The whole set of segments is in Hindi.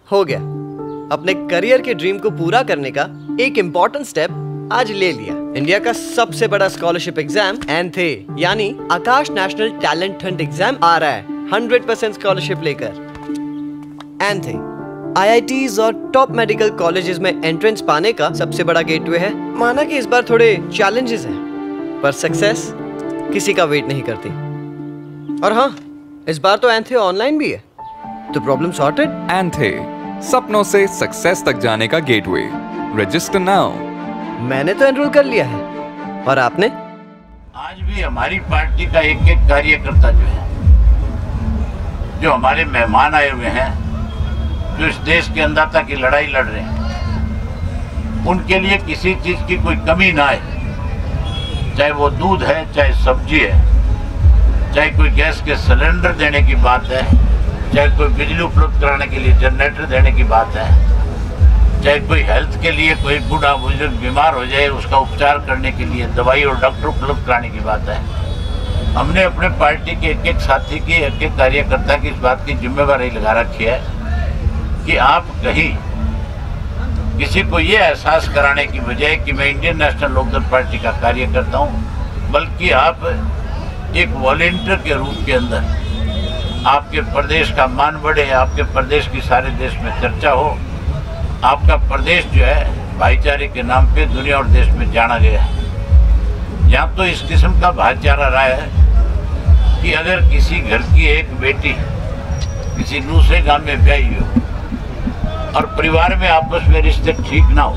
हो गया। अपने करियर के ड्रीम को पूरा करने का एक इम्पोर्टेंट स्टेप आज ले लिया। इंडिया का सबसे बड़ा स्कॉलरशिप एग्जाम एंथे यानी आकाश नेशनल टैलेंट हंट एग्जाम आ रहा है 100% स्कॉलरशिप लेकर। एंथे IITs और टॉप मेडिकल कॉलेजेस में एंट्रेंस पाने का सबसे बड़ा गेटवे है। माना कि इस बार थोड़े चैलेंजेस हैं, पर सक्सेस किसी का वेट नहीं करती। और हाँ, इस बार तो एंथे ऑनलाइन भी है, तो प्रॉब्लम सॉर्टेड। एंथे, सपनों से सक्सेस तक जाने का गेटवे। Register now. मैंने तो एनरोल कर लिया है, और आपने? आज भी हमारी पार्टी का एक एक कार्यकर्ता जो है, जो हमारे मेहमान आए हुए हैं, जो इस देश के अन्नदाता की लड़ाई लड़ रहे हैं, उनके लिए किसी चीज की कोई कमी ना आए। चाहे वो दूध है, चाहे सब्जी है, चाहे कोई गैस के सिलेंडर देने की बात है, चाहे कोई बिजली उपलब्ध कराने के लिए जनरेटर देने की बात है, चाहे कोई हेल्थ के लिए कोई बूढ़ा बुजुर्ग बीमार हो जाए उसका उपचार करने के लिए दवाई और डॉक्टर उपलब्ध कराने की बात है। हमने अपने पार्टी के एक एक साथी की, एक एक कार्यकर्ता की इस बात की जिम्मेवारी लगा रखी है कि आप कहीं किसी को ये एहसास कराने की बजाय कि मैं इंडियन नेशनल लोकदल पार्टी का कार्यकर्ता हूँ, बल्कि आप एक वॉलंटियर के रूप के अंदर आपके प्रदेश का मान बढ़े, आपके प्रदेश की सारे देश में चर्चा हो। आपका प्रदेश जो है भाईचारे के नाम पे दुनिया और देश में जाना गया है। यहाँ तो इस किस्म का भाईचारा रहा है कि अगर किसी घर की एक बेटी किसी दूसरे गांव में ब्याही हो और परिवार में आपस में रिश्ते ठीक ना हो,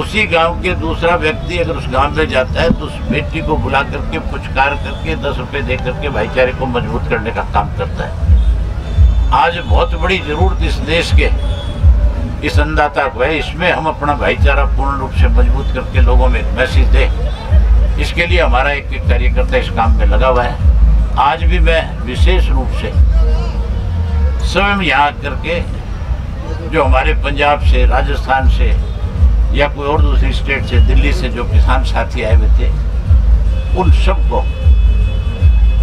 उसी गांव के दूसरा व्यक्ति अगर उस गांव में जाता है तो उस बेटी को बुला करके पुचकार करके 10 रुपए दे करके भाईचारे को मजबूत करने का काम करता है। आज बहुत बड़ी जरूरत इस देश के इस अन्नदाता को है। इसमें हम अपना भाईचारा पूर्ण रूप से मजबूत करके लोगों में एक मैसेज दें, इसके लिए हमारा एक एक कार्यकर्ता इस काम में लगा हुआ है। आज भी मैं विशेष रूप से स्वयं यहाँ करके जो हमारे पंजाब से, राजस्थान से या कोई और दूसरी स्टेट से, दिल्ली से जो किसान साथी आए हुए थे, उन सबको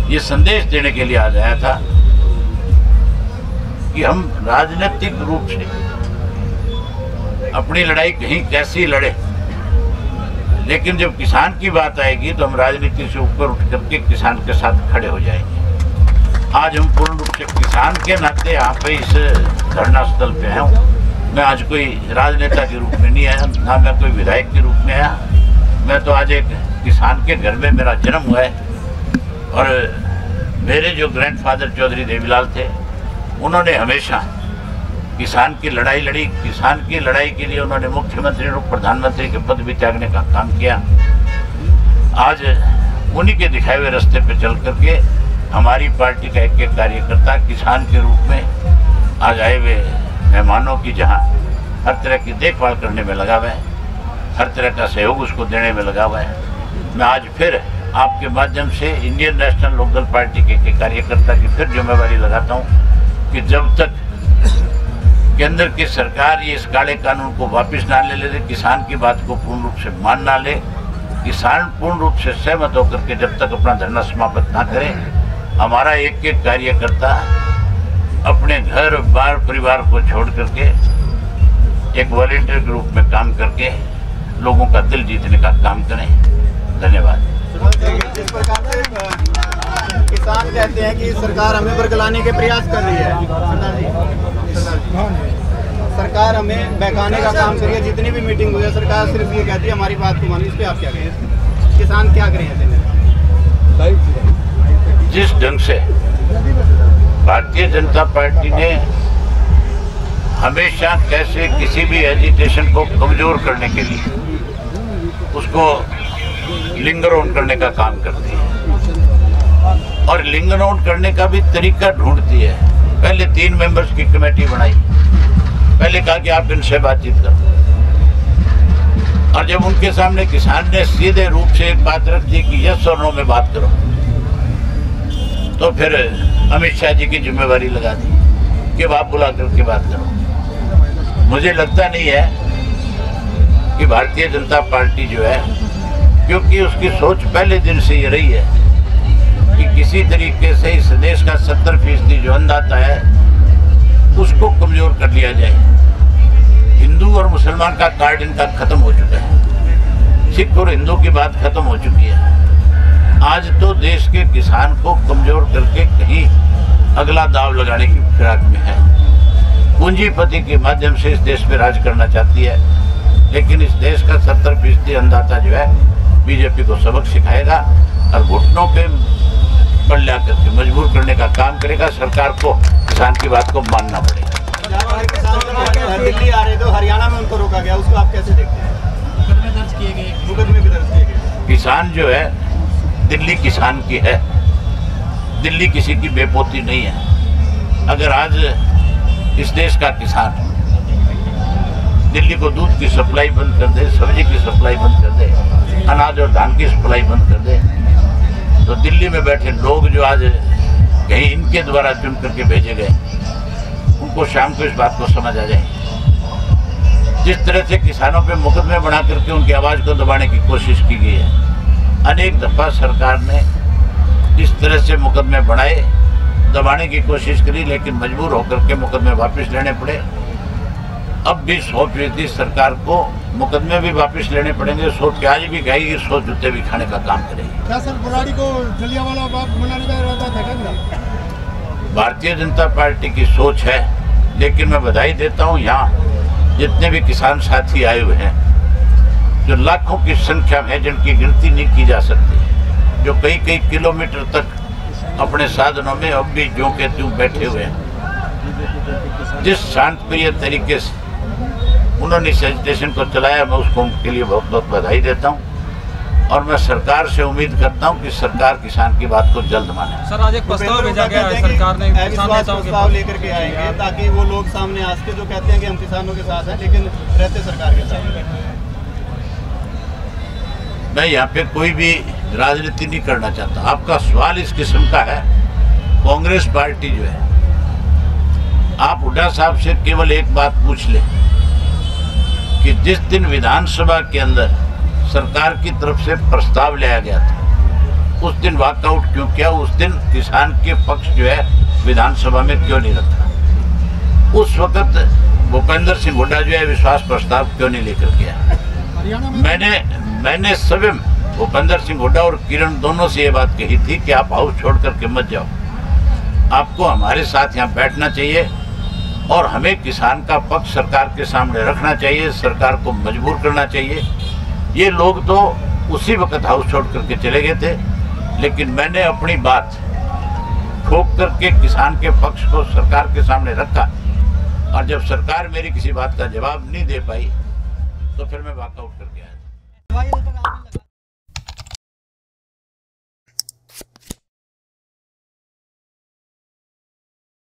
ये संदेश देने के लिए आज आया था कि हम राजनीतिक रूप से अपनी लड़ाई कहीं कैसी लड़े, लेकिन जब किसान की बात आएगी तो हम राजनीति से ऊपर उठ करके किसान के साथ खड़े हो जाएंगे। आज हम पूर्ण रूप से किसान के नाते यहाँ पे इस धरना स्थल पे हैं। मैं आज कोई राजनेता के रूप में नहीं आया, ना मैं कोई विधायक के रूप में आया। मैं तो आज एक किसान के घर में मेरा जन्म हुआ है, और मेरे जो ग्रैंडफादर चौधरी देवीलाल थे, उन्होंने हमेशा किसान की लड़ाई लड़ी। किसान की लड़ाई के लिए उन्होंने मुख्यमंत्री और प्रधानमंत्री के पद भी त्यागने का काम किया। आज उन्हीं के दिखाए हुए रास्ते पे चल करके हमारी पार्टी का एक एक कार्यकर्ता किसान के रूप में आज आए हुए मेहमानों की जहां हर तरह की देखभाल करने में लगा हुआ है, हर तरह का सहयोग उसको देने में लगा हुआ है। मैं आज फिर आपके माध्यम से इंडियन नेशनल लोकदल पार्टी के कार्यकर्ता की फिर जिम्मेवारी लगाता हूं कि जब तक केंद्र की सरकार ये इस काले कानून को वापस ना ले, किसान की बात को पूर्ण रूप से मान ना ले, किसान पूर्ण रूप से सहमत होकर के जब तक अपना धरना समाप्त ना करे, हमारा एक एक कार्यकर्ता अपने घर बार परिवार को छोड़ करके एक वॉलंटियर के रूप में काम करके लोगों का दिल जीतने का काम करें। धन्यवाद। जिस प्रकार से किसान कहते हैं कि सरकार हमें बरगलाने के प्रयास कर रही है, सरकार हमें बहकाने का काम कर रही है। जितनी भी मीटिंग हुई है सरकार सिर्फ ये कहती है हमारी बात को मानिए। इस पर आप क्या कहें? किसान क्या करें? जिस ढंग से भारतीय जनता पार्टी ने हमेशा कैसे किसी भी एजिटेशन को कमजोर करने के लिए उसको लिंगर ऑन करने का काम करती है, और लिंगर ऑन करने का भी तरीका ढूंढती है। पहले 3 मेंबर्स की कमेटी बनाई, पहले कहा कि आप इनसे बातचीत करो, और जब उनके सामने किसान ने सीधे रूप से एक बात रख दी कि यस और नो में बात करो, तो फिर अमित शाह जी की जिम्मेवारी लगा दी कि आप बुला करके बात करो। मुझे लगता नहीं है कि भारतीय जनता पार्टी जो है, क्योंकि उसकी सोच पहले दिन से ये रही है कि किसी तरीके से इस देश का 70% जो अन्नदाता है उसको को कमजोर कर लिया जाए। हिंदू और मुसलमान का कार्ड इनका खत्म हो चुका है, सिख और हिंदू की बात खत्म हो चुकी है। आज तो देश के किसान को कमजोर करके कहीं अगला दाव लगाने की फिराक में है। पूंजीपति के माध्यम से इस देश में राज करना चाहती है, लेकिन इस देश का 70% अंदाता जो है बीजेपी को सबक सिखाएगा और घुटनों पे पड़ ला करके मजबूर करने का काम करेगा। सरकार को किसान की बात को मानना पड़ेगा। दिल्ली आ रहे थे, हरियाणा में उनको रोका गया, उसको आप कैसे देखते हैं? मुकदमे दर्ज किए गए। किसान जो है दिल्ली किसान की है, दिल्ली किसी की बेपोती नहीं है। अगर आज इस देश का किसान दिल्ली को दूध की सप्लाई बंद कर दे, सब्जी की सप्लाई बंद कर दे, अनाज और धान की सप्लाई बंद कर दे, तो दिल्ली में बैठे लोग जो आज कहीं इनके द्वारा चुन करके भेजे गए, उनको शाम को इस बात को समझ आ जाए। जिस तरह से किसानों पे मुकदमे बना करके उनकी आवाज़ को दबाने की कोशिश की गई है, अनेक दफ़ा सरकार ने इस तरह से मुकदमे बनाए, दबाने की कोशिश करी, लेकिन मजबूर होकर के मुकदमे वापस लेने पड़े। अब भी 100% सरकार को मुकदमे भी वापस लेने पड़ेंगे। 100 प्याज भी खाएगी, 100 जूते भी खाने का काम करेगी। क्या सर बुराड़ी को जलियांवाला बाग मनाने का इरादा था क्या? भारतीय जनता पार्टी की सोच है, लेकिन मैं बधाई देता हूँ यहाँ जितने भी किसान साथी आए हुए हैं, जो लाखों की संख्या में, जिनकी गिनती नहीं की जा सकती, जो कई कई किलोमीटर तक अपने साधनों में अब भी ज्यों के त्यों बैठे हुए हैं। जिस शांतप्रिय तरीके से उन्होंने इस एजिटेशन को चलाया, मैं उसको उनके लिए बहुत बहुत बधाई देता हूँ। और मैं सरकार से उम्मीद करता हूँ कि सरकार किसान की बात को जल्द माने। सर, आज एक प्रस्ताव भेजा गया है सरकार ने, किसान नेताओं के प्रस्ताव लेकर के आएंगे ताकि वो लोग सामने आ सके जो कहते हैं कि हम किसानों के साथ हैं लेकिन रहते सरकार के साथ। मैं यहाँ पे कोई भी राजनीति नहीं करना चाहता। आपका सवाल इस किस्म का है, कांग्रेस पार्टी जो है, आप हुड्डा साहब से केवल एक बात पूछ ले कि जिस दिन विधानसभा के अंदर सरकार की तरफ से प्रस्ताव लाया गया था, उस दिन वॉकआउट क्यों किया? उस दिन किसान के पक्ष जो है विधानसभा में क्यों नहीं रखा? उस वक्त भूपेंद्र सिंह हुड्डा जो है विश्वास प्रस्ताव क्यों नहीं लेकर गया? मैंने स्वयं भूपेंद्र सिंह हुड्डा और किरण दोनों से ये बात कही थी कि आप हाउस छोड़ करके मत जाओ, आपको हमारे साथ यहाँ बैठना चाहिए और हमें किसान का पक्ष सरकार के सामने रखना चाहिए, सरकार को मजबूर करना चाहिए। ये लोग तो उसी वक्त हाउस छोड़ करके चले गए थे, लेकिन मैंने अपनी बात ठोक करके किसान के पक्ष को सरकार के सामने रखा, और जब सरकार मेरी किसी बात का जवाब नहीं दे पाई तो फिर मैं वॉकआउट करके आया।